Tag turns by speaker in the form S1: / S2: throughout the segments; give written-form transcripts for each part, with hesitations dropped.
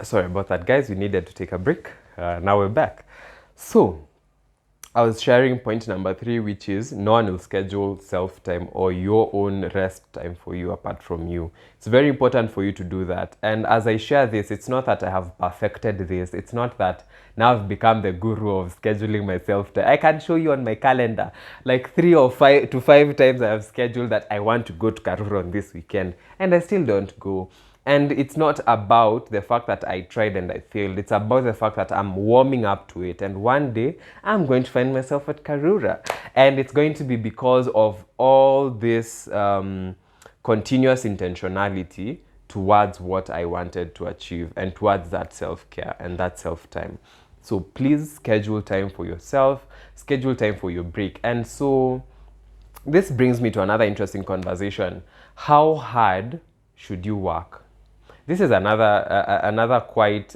S1: Sorry about that, guys. We needed to take a break. Now we're back. So, I was sharing point number 3, which is no one will schedule self-time or your own rest time for you apart from you. It's very important for you to do that. And as I share this, it's not that I have perfected this. It's not that now I've become the guru of scheduling my self-time. I can show you on my calendar, like 3 or 5 to 5 times I have scheduled that I want to go to Karura on this weekend, and I still don't go. And it's not about the fact that I tried and I failed. It's about the fact that I'm warming up to it. And one day, I'm going to find myself at Karura. And it's going to be because of all this continuous intentionality towards what I wanted to achieve and towards that self-care and that self-time. So please schedule time for yourself, schedule time for your break. And so this brings me to another interesting conversation. How hard should you work? This is another quite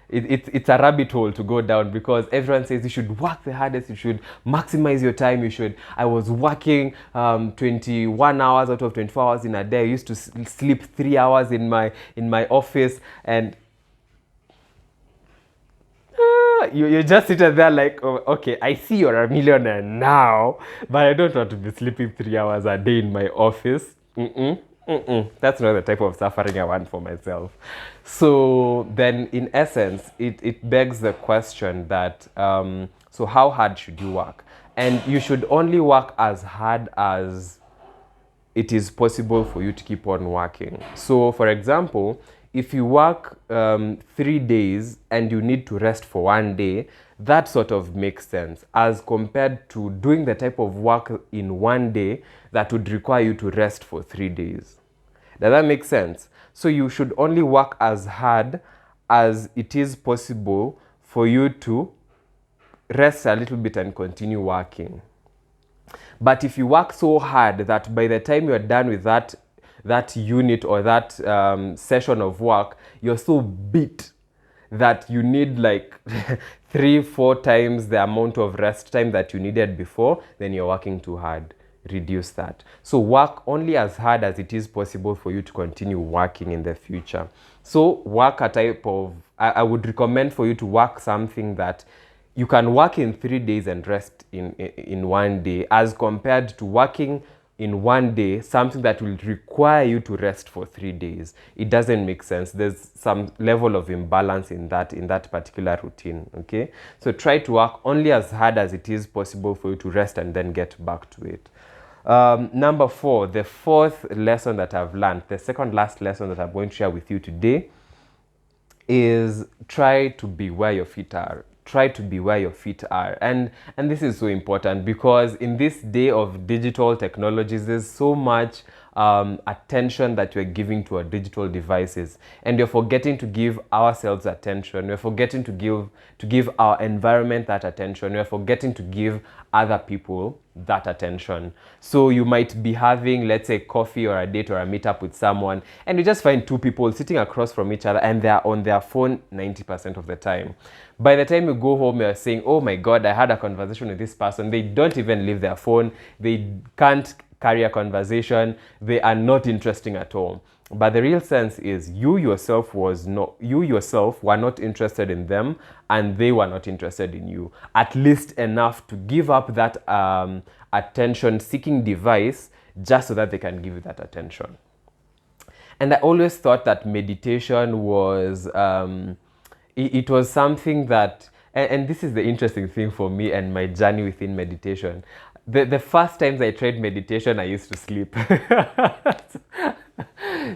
S1: it's a rabbit hole to go down, because everyone says you should work the hardest, you should maximize your time, you should. I was working 21 hours out of 24 hours in a day. I used to sleep 3 hours in my office, and you just sit there like, oh, okay, I see you're a millionaire now, but I don't want to be sleeping 3 hours a day in my office. That's not the type of suffering I want for myself. So then, in essence, it begs the question that, so how hard should you work? And you should only work as hard as it is possible for you to keep on working. So, for example, if you work 3 days and you need to rest for 1 day, that sort of makes sense as compared to doing the type of work in 1 day that would require you to rest for 3 days. Does that make sense? So you should only work as hard as it is possible for you to rest a little bit and continue working. But if you work so hard that by the time you're done with that unit or that session of work, you're so beat that you need like 3-4 times the amount of rest time that you needed before, then you're working too hard. Reduce that. So work only as hard as it is possible for you to continue working in the future. So work a type of, I would recommend for you to work something that you can work in 3 days and rest in 1 day, as compared to working in 1 day something that will require you to rest for 3 days. It doesn't make sense. There's some level of imbalance in that particular routine. Okay, so try to work only as hard as it is possible for you to rest and then get back to it. Number 4, the 4th lesson that I've learned, the second last lesson that I'm going to share with you today, is try to be where your feet are. Try to be where your feet are. And this is so important, because in this day of digital technologies, there's so much attention that we're giving to our digital devices, and we're forgetting to give ourselves attention. We're forgetting to give our environment that attention. We're forgetting to give other people that attention. So you might be having, let's say, coffee or a date or a meetup with someone, and you just find 2 people sitting across from each other and they're on their phone 90% of the time. By the time you go home, you're saying, oh my God, I had a conversation with this person. They don't even leave their phone. They can't carry a conversation. They are not interesting at all. But the real sense is you yourself were not interested in them, and they were not interested in you, at least enough to give up that attention-seeking device just so that they can give you that attention. And I always thought that meditation was, it was something that, and this is the interesting thing for me and my journey within meditation. The first times I tried meditation, I used to sleep.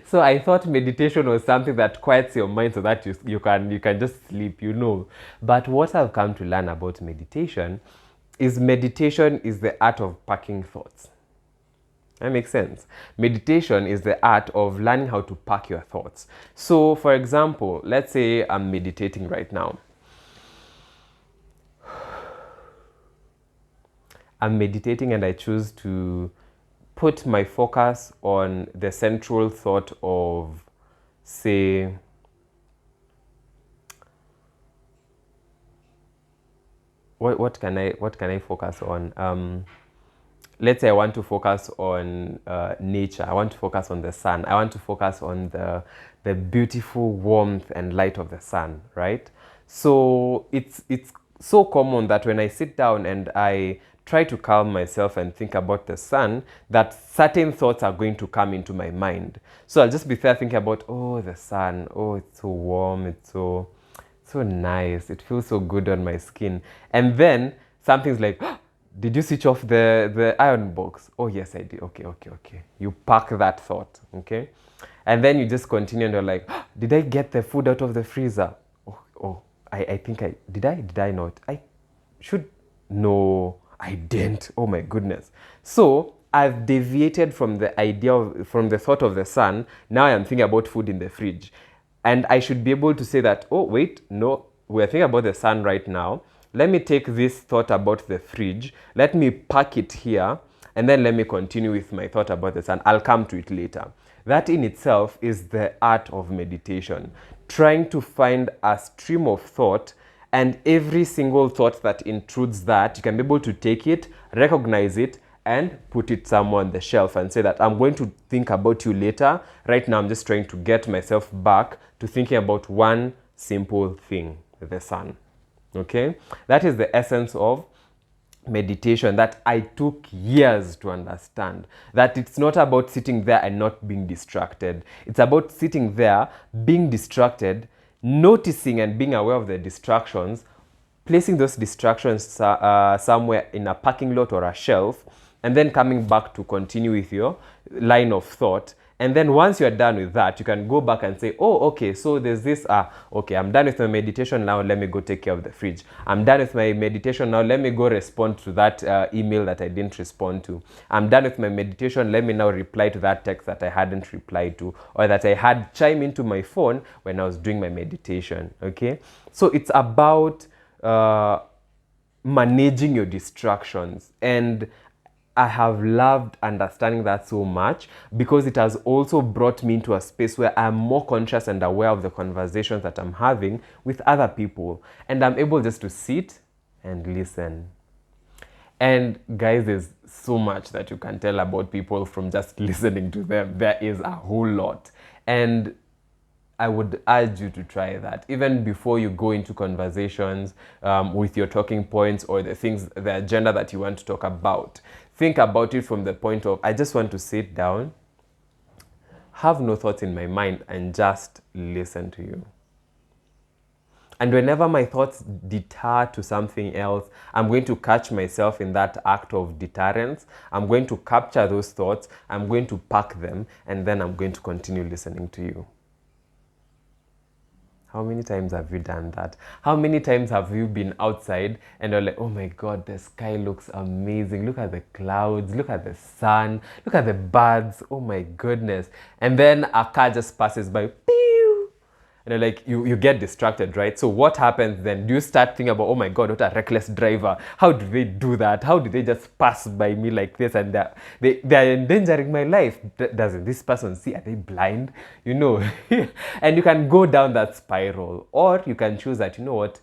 S1: So I thought meditation was something that quiets your mind so that you can just sleep, you know. But what I've come to learn about meditation is the art of parking thoughts. That makes sense. Meditation is the art of learning how to park your thoughts. So, for example, let's say I'm meditating right now. I'm meditating and I choose to put my focus on the central thought of, say, what can I focus on? Let's say I want to focus on nature. I want to focus on the sun. I want to focus on the beautiful warmth and light of the sun, right? So it's so common that when I sit down and I try to calm myself and think about the sun, that certain thoughts are going to come into my mind. So I'll just be there thinking about, oh, the sun, oh, it's so warm, it's so nice, it feels so good on my skin. And then something's like, did you switch off the iron box? Oh, yes, I did. Okay. You park that thought, okay? And then you just continue and you're like, did I get the food out of the freezer? I think did I not? I should, no, I didn't. Oh my goodness. So I've deviated from the from the thought of the sun. Now I'm thinking about food in the fridge. And I should be able to say that, oh, wait, no, we're thinking about the sun right now. Let me take this thought about the fridge. Let me pack it here. And then let me continue with my thought about the sun. I'll come to it later. That in itself is the art of meditation. Trying to find a stream of thought, and every single thought that intrudes that, you can be able to take it, recognize it, and put it somewhere on the shelf and say that I'm going to think about you later. Right now, I'm just trying to get myself back to thinking about one simple thing, the sun. Okay? That is the essence of meditation that I took years to understand. That it's not about sitting there and not being distracted. It's about sitting there, being distracted, noticing and being aware of the distractions, placing those distractions somewhere in a parking lot or a shelf, and then coming back to continue with your line of thought. And then once you're done with that, you can go back and say, oh, okay, so there's this, okay, I'm done with my meditation now, let me go take care of the fridge. I'm done with my meditation now, let me go respond to that email that I didn't respond to. I'm done with my meditation, let me now reply to that text that I hadn't replied to, or that I had chime into my phone when I was doing my meditation, okay? So it's about managing your distractions. And I have loved understanding that so much, because it has also brought me into a space where I'm more conscious and aware of the conversations that I'm having with other people. And I'm able just to sit and listen. And guys, there's so much that you can tell about people from just listening to them. There is a whole lot. And I would urge you to try that. Even before you go into conversations with your talking points or the agenda that you want to talk about. Think about it from the point of, I just want to sit down, have no thoughts in my mind, and just listen to you. And whenever my thoughts deter to something else, I'm going to catch myself in that act of deterrence. I'm going to capture those thoughts, I'm going to pack them, and then I'm going to continue listening to you. How many times have you done that? How many times have you been outside and you're like, oh my God, the sky looks amazing. Look at the clouds, look at the sun, look at the birds. Oh my goodness. And then a car just passes by. Pew! And you're like, you get distracted, right? So what happens then? Do you start thinking about, oh my God, what a reckless driver. How do they do that? How do they just pass by me like this? And they're endangering my life. Doesn't this person see? Are they blind? You know, and you can go down that spiral. Or you can choose that, you know what?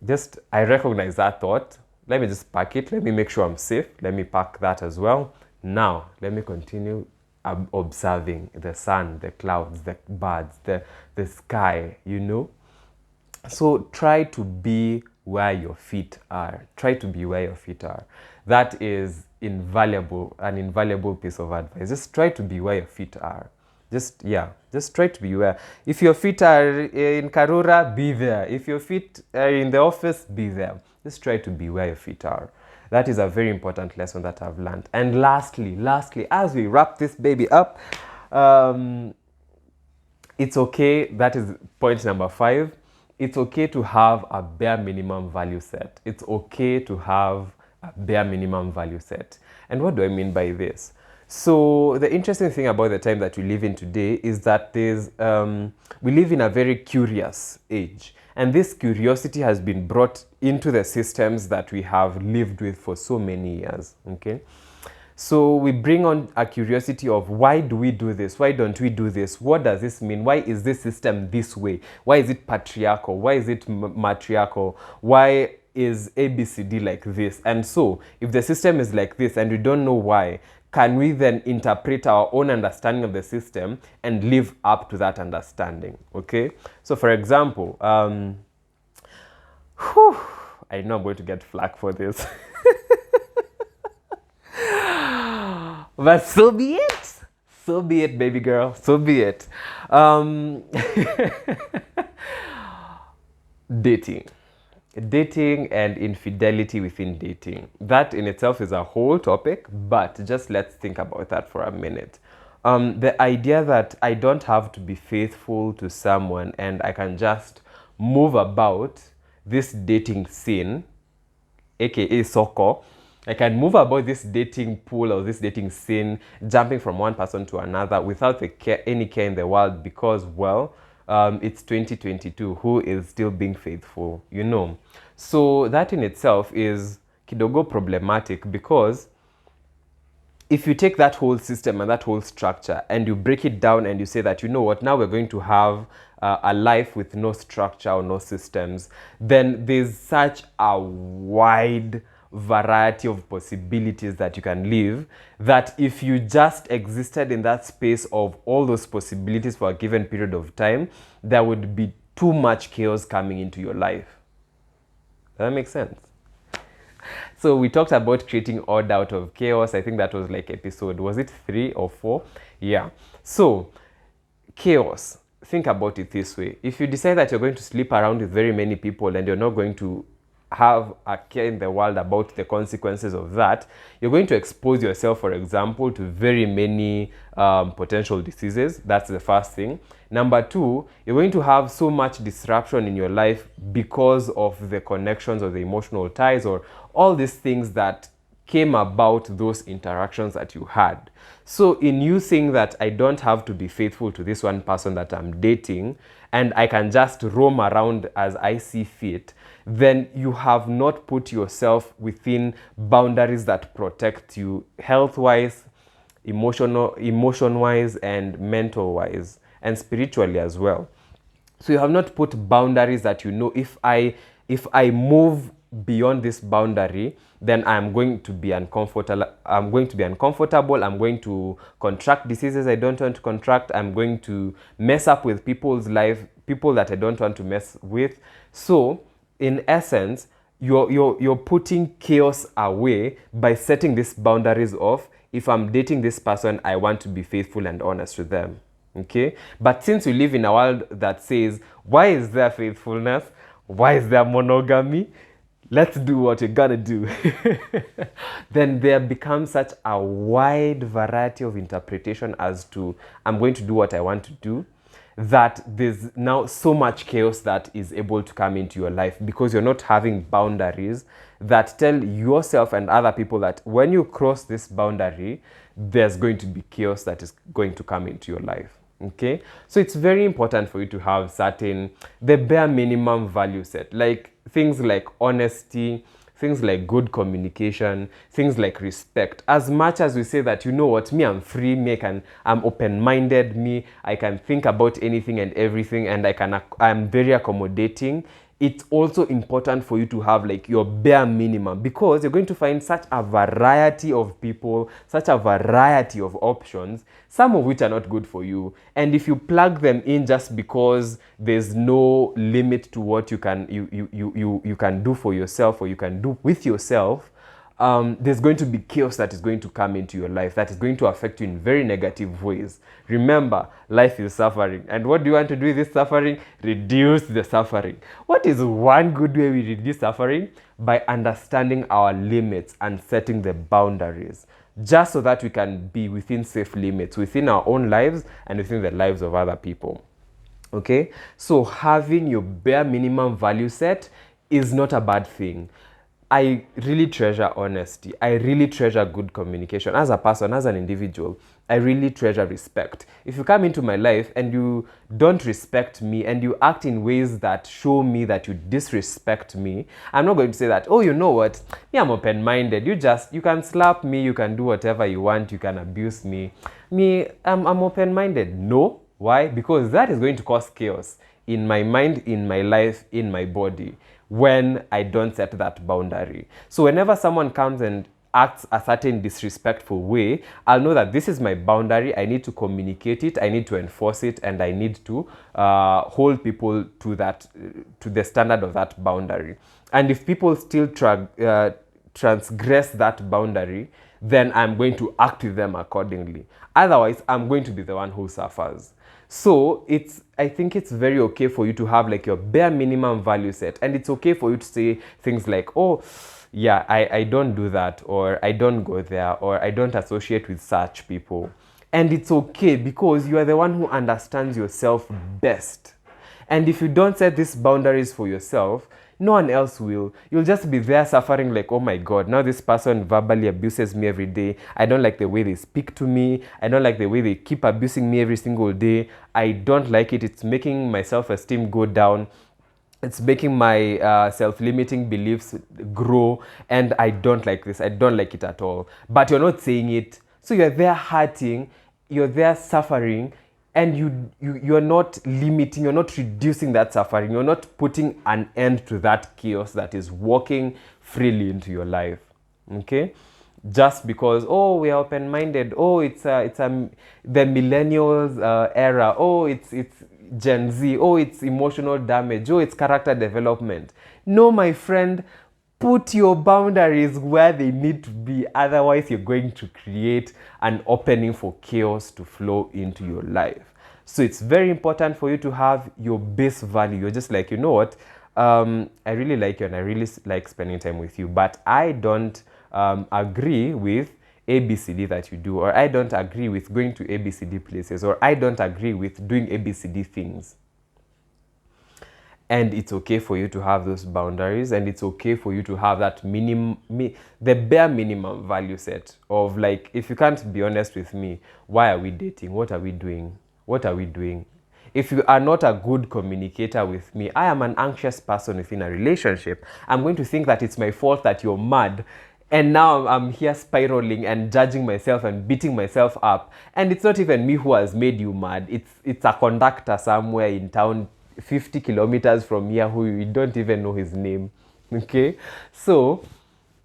S1: Just, I recognize that thought. Let me just pack it. Let me make sure I'm safe. Let me pack that as well. Now, let me continue observing the sun, the clouds, the birds, the sky, you know. So try to be where your feet are. Try to be where your feet are. That is an invaluable piece of advice. Just try to be where your feet are. Just try to be where. If your feet are in Karura, be there. If your feet are in the office, be there. Just try to be where your feet are. That is a very important lesson that I've learned. And lastly, as we wrap this baby up, it's okay. That is point number 5. It's okay to have a bare minimum value set. It's okay to have a bare minimum value set. And what do I mean by this? So the interesting thing about the time that we live in today is that we live in a very curious age. And this curiosity has been brought into the systems that we have lived with for so many years, okay? So we bring on a curiosity of, why do we do this? Why don't we do this? What does this mean? Why is this system this way? Why is it patriarchal? Why is it matriarchal? Why is ABCD like this? And so, if the system is like this and we don't know why, can we then interpret our own understanding of the system and live up to that understanding? Okay, so for example, I know I'm going to get flack for this. But so be it. So be it, baby girl. So be it. Dating. Dating and infidelity within dating. That in itself is a whole topic, but just let's think about that for a minute. The idea that I don't have to be faithful to someone and I can just move about this dating scene, aka soccer. I can move about this dating pool or this dating scene, jumping from one person to another without any care in the world because, well, it's 2022. Who is still being faithful, you know? So that in itself is kidogo problematic because if you take that whole system and that whole structure and you break it down and you say that, you know what, now we're going to have a life with no structure or no systems, then there's such a wide variety of possibilities that you can live that if you just existed in that space of all those possibilities for a given period of time, there would be too much chaos coming into your life. Does that make sense? So we talked about creating order out of chaos. I think that was like episode, was it 3 or 4? Yeah. So chaos, think about it this way. If you decide that you're going to sleep around with very many people and you're not going to have a care in the world about the consequences of that, you're going to expose yourself, for example, to very many potential diseases. That's the first thing. Number 2, you're going to have so much disruption in your life because of the connections or the emotional ties or all these things that came about those interactions that you had. So in you saying that I don't have to be faithful to this one person that I'm dating and I can just roam around as I see fit, then you have not put yourself within boundaries that protect you health-wise, emotion-wise, and mental-wise, and spiritually as well. So you have not put boundaries that you know if I move beyond this boundary, then I'm going to be uncomfortable. I'm going to contract diseases I don't want to contract. I'm going to mess up with people's life, people that I don't want to mess with. So in essence, you're putting chaos away by setting these boundaries of, if I'm dating this person, I want to be faithful and honest to them. Okay? But since we live in a world that says, why is there faithfulness? Why is there monogamy? Let's do what you're gonna do. Then there becomes such a wide variety of interpretation as to, I'm going to do what I want to do, that there's now so much chaos that is able to come into your life because you're not having boundaries that tell yourself and other people that when you cross this boundary, there's going to be chaos that is going to come into your life. Okay, so it's very important for you to have the bare minimum value set, like things like honesty, things like good communication, things like respect. As much as we say that, you know what, me, I'm free, I'm open-minded, I can think about anything and everything, and I'm very accommodating. It's also important for you to have like your bare minimum because you're going to find such a variety of people, such a variety of options, some of which are not good for you. And if you plug them in just because there's no limit to what you can do for yourself or you can do with yourself, there's going to be chaos that is going to come into your life that is going to affect you in very negative ways. Remember, life is suffering. And what do you want to do with this suffering? Reduce the suffering. What is one good way we reduce suffering? By understanding our limits and setting the boundaries, just so that we can be within safe limits, within our own lives and within the lives of other people. Okay? So having your bare minimum value set is not a bad thing. I really treasure honesty. I really treasure good communication. As a person, as an individual, I really treasure respect. If you come into my life and you don't respect me and you act in ways that show me that you disrespect me, I'm not going to say that, oh, you know what, me, I'm open-minded. You can slap me, you can do whatever you want, you can abuse me. I'm open-minded. No. Why? Because that is going to cause chaos in my mind, in my life, in my body, when I don't set that boundary. So whenever someone comes and acts a certain disrespectful way, I'll know that this is my boundary. I need to communicate it, I need to enforce it, and I need to hold people to that, to the standard of that boundary. And if people still transgress that boundary, then I'm going to act with them accordingly. Otherwise, I'm going to be the one who suffers. So I think it's very okay for you to have like your bare minimum value set, and it's okay for you to say things like, oh yeah, I don't do that, or I don't go there, or I don't associate with such people. And it's okay, because you are the one who understands yourself best. And if you don't set these boundaries for yourself, no one else will. You'll just be there suffering like, oh my God, now this person verbally abuses me every day. I don't like the way they speak to me. I don't like the way they keep abusing me every single day. I don't like it. It's making my self-esteem go down. It's making my self-limiting beliefs grow. And I don't like this. I don't like it at all. But you're not saying it. So you're there hurting. You're there suffering. And you're not limiting, you're not reducing that suffering, you're not putting an end to that chaos that is walking freely into your life. Okay? Just because, oh, we are open-minded, oh, it's the millennials era, oh, it's Gen Z, oh, it's emotional damage, oh, it's character development. No, my friend, put your boundaries where they need to be. Otherwise, you're going to create an opening for chaos to flow into your life. So it's very important for you to have your base value. You're just like, you know what? I really like you and I really like spending time with you, but I don't agree with ABCD that you do, or I don't agree with going to ABCD places, or I don't agree with doing ABCD things. And it's okay for you to have those boundaries, and it's okay for you to have that the bare minimum value set of like, if you can't be honest with me, why are we dating? What are we doing? What are we doing? If you are not a good communicator with me, I am an anxious person within a relationship. I'm going to think that it's my fault that you're mad. And now I'm here spiraling and judging myself and beating myself up. And it's not even me who has made you mad. It's a conductor somewhere in town 50 kilometers from here who you don't even know his name. Okay? So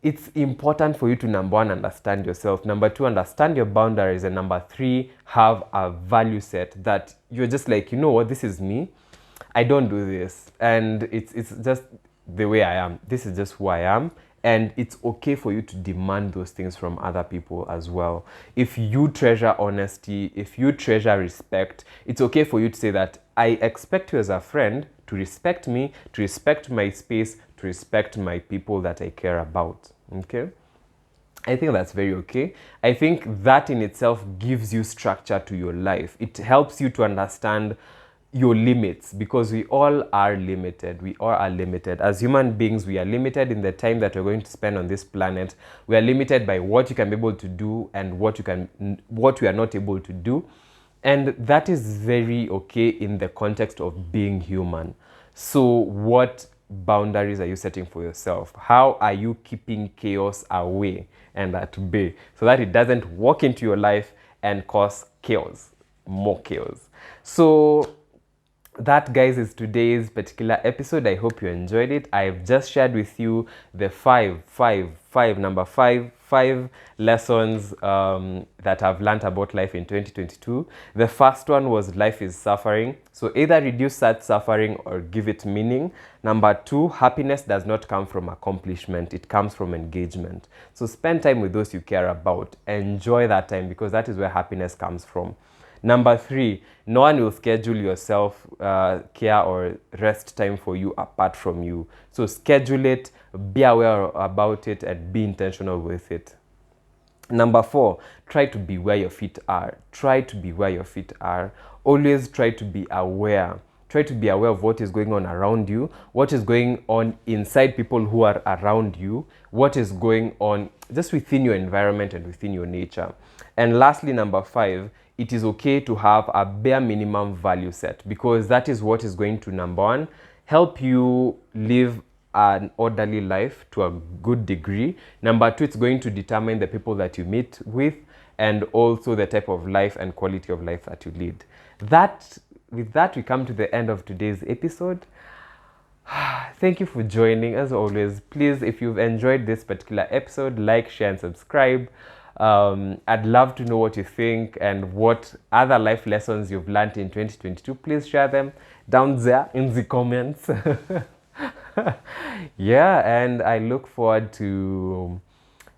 S1: it's important for you to, number one, understand yourself. Number two, understand your boundaries. And number three, have a value set that you're just like, you know what, this is me. I don't do this. And it's just the way I am. This is just who I am. And it's okay for you to demand those things from other people as well. If you treasure honesty, if you treasure respect, it's okay for you to say that I expect you as a friend to respect me, to respect my space, to respect my people that I care about. Okay? I think that's very okay. I think that in itself gives you structure to your life. It helps you to understand your limits, because we all are limited. We all are limited. As human beings, we are limited in the time that we're going to spend on this planet. We are limited by what you can be able to do and what we are not able to do. And that is very okay in the context of being human. So what boundaries are you setting for yourself? How are you keeping chaos away and at bay so that it doesn't walk into your life and cause chaos, more chaos? So that, guys, is today's particular episode. I hope you enjoyed it. I've just shared with you the five lessons that I've learned about life in 2022. The first one was life is suffering. So either reduce that suffering or give it meaning. Number two, happiness does not come from accomplishment. It comes from engagement. So spend time with those you care about. Enjoy that time, because that is where happiness comes from. Number three, no one will schedule your self-care or rest time for you apart from you. So schedule it, be aware about it, and be intentional with it. Number four, try to be where your feet are. Try to be where your feet are. Always try to be aware. Try to be aware of what is going on around you, what is going on inside people who are around you, what is going on just within your environment and within your nature. And lastly, number five, it is okay to have a bare minimum value set, because that is what is going to, number one, help you live an orderly life to a good degree. Number two, it's going to determine the people that you meet with, and also the type of life and quality of life that you lead. With that, we come to the end of today's episode. Thank you for joining. As always, please, if you've enjoyed this particular episode, like, share, and subscribe. I'd love to know what you think and what other life lessons you've learned in 2022. Please share them down there in the comments. Yeah, and I look forward to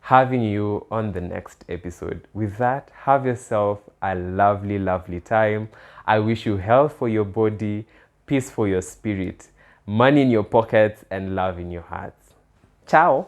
S1: having you on the next episode. With that, have yourself a lovely, lovely time. I wish you health for your body, peace for your spirit, money in your pockets, and love in your hearts. Ciao.